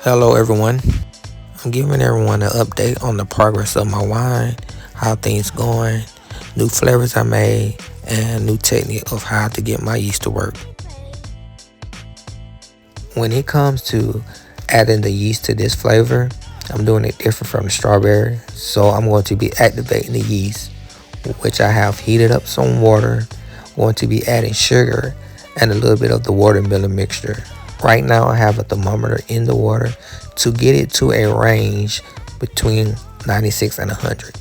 Hello everyone, I'm giving everyone an update on the progress of my wine, how things going, new flavors I made, and new technique of how to get my yeast to work. When it comes to adding the yeast to this flavor, I'm doing it different from the strawberry, so I'm going to be activating the yeast, which I have heated up some water, going to be adding sugar and a little bit of the watermelon mixture. Right now I have a thermometer in the water to get it to a range between 96 and 100.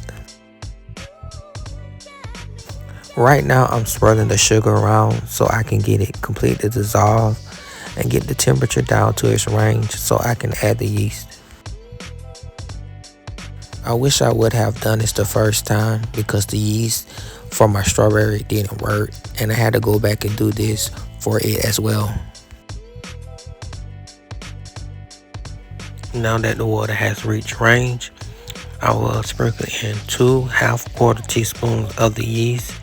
Right now I'm swirling the sugar around so I can get it completely dissolved and get the temperature down to its range so I can add the yeast. I wish I would have done this the first time because the yeast for my strawberry didn't work and I had to go back and do this for it as well. Now that the water has reached range, I will sprinkle in 2 1/2 teaspoons of the yeast,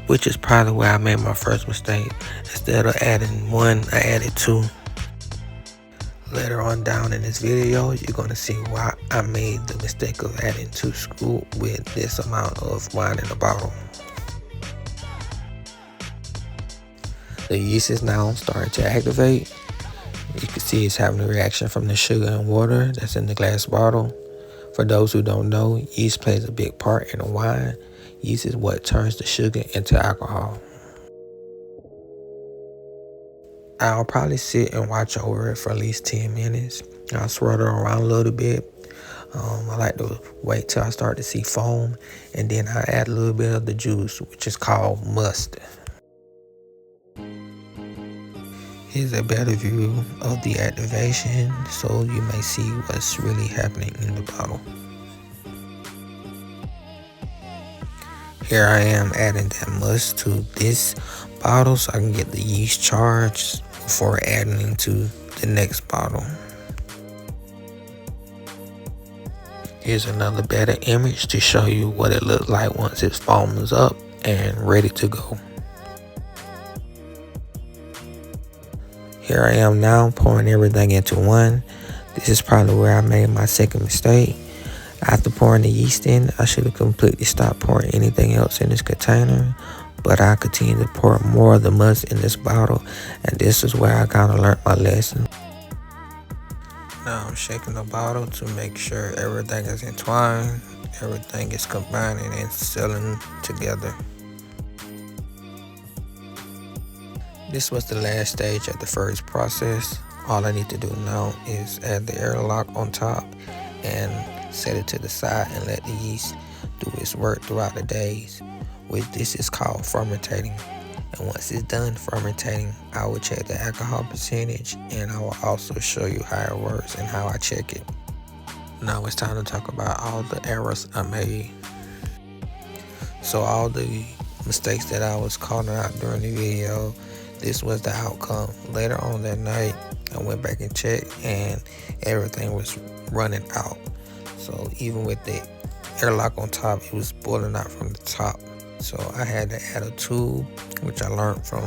which is probably where I made my first mistake. Instead of adding 1, I added 2. Later on down in this video, you're going to see why I made the mistake of adding 2 scoops with this amount of wine in the bottle. The yeast is now starting to activate. You can see it's having a reaction from the sugar and water that's in the glass bottle. For those who don't know, yeast plays a big part in the wine. Yeast is what turns the sugar into alcohol. I'll probably sit and watch over it for at least 10 minutes. I'll swirl it around a little bit. I like to wait till I start to see foam, and then I add a little bit of the juice, which is called must. Here's a better view of the activation so you may see what's really happening in the bottle. Here I am adding that must to this bottle so I can get the yeast charged before adding into the next bottle. Here's another better image to show you what it looks like once it foams up and ready to go. Here I am now pouring everything into one. This is probably where I made my second mistake. After pouring the yeast in, I should have completely stopped pouring anything else in this container, but I continued to pour more of the must in this bottle, and this is where I kind of learned my lesson. Now I'm shaking the bottle to make sure everything is entwined, everything is combining and sealing together. This was the last stage of the first process. All I need to do now is add the airlock on top and set it to the side and let the yeast do its work throughout the days, which this is called fermentating. And once it's done fermentating, I will check the alcohol percentage, and I will also show you how it works and how I check it. Now it's time to talk about all the errors I made. So all the mistakes that I was calling out during the video, this was the outcome. Later on that night, I went back and checked and everything was running out. So even with the airlock on top, it was boiling out from the top. So I had to add a tube, which I learned from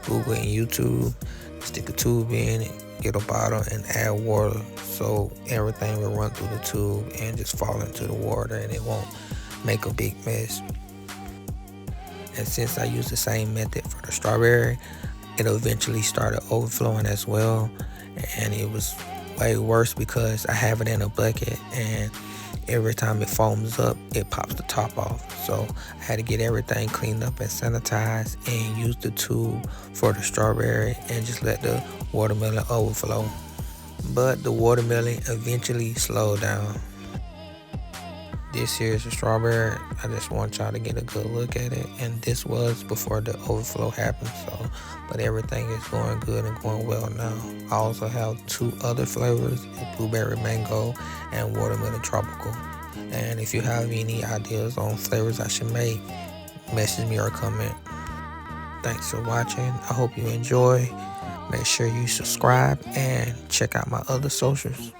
Google and YouTube. Stick a tube in, get a bottle and add water so everything will run through the tube and just fall into the water and it won't make a big mess. And since I used the same method for the strawberry, it eventually started overflowing as well, and it was way worse because I have it in a bucket and every time it foams up it pops the top off. So I had to get everything cleaned up and sanitized and use the tube for the strawberry and just let the watermelon overflow. But the watermelon eventually slowed down. This here is the strawberry. I just want y'all to get a good look at it, and this was before the overflow happened. So but everything is going good and going well now. I also have 2 other flavors, blueberry mango and watermelon tropical. And if you have any ideas on flavors I should make, message me or comment. Thanks for watching. I hope you enjoy. Make sure you subscribe and check out my other socials.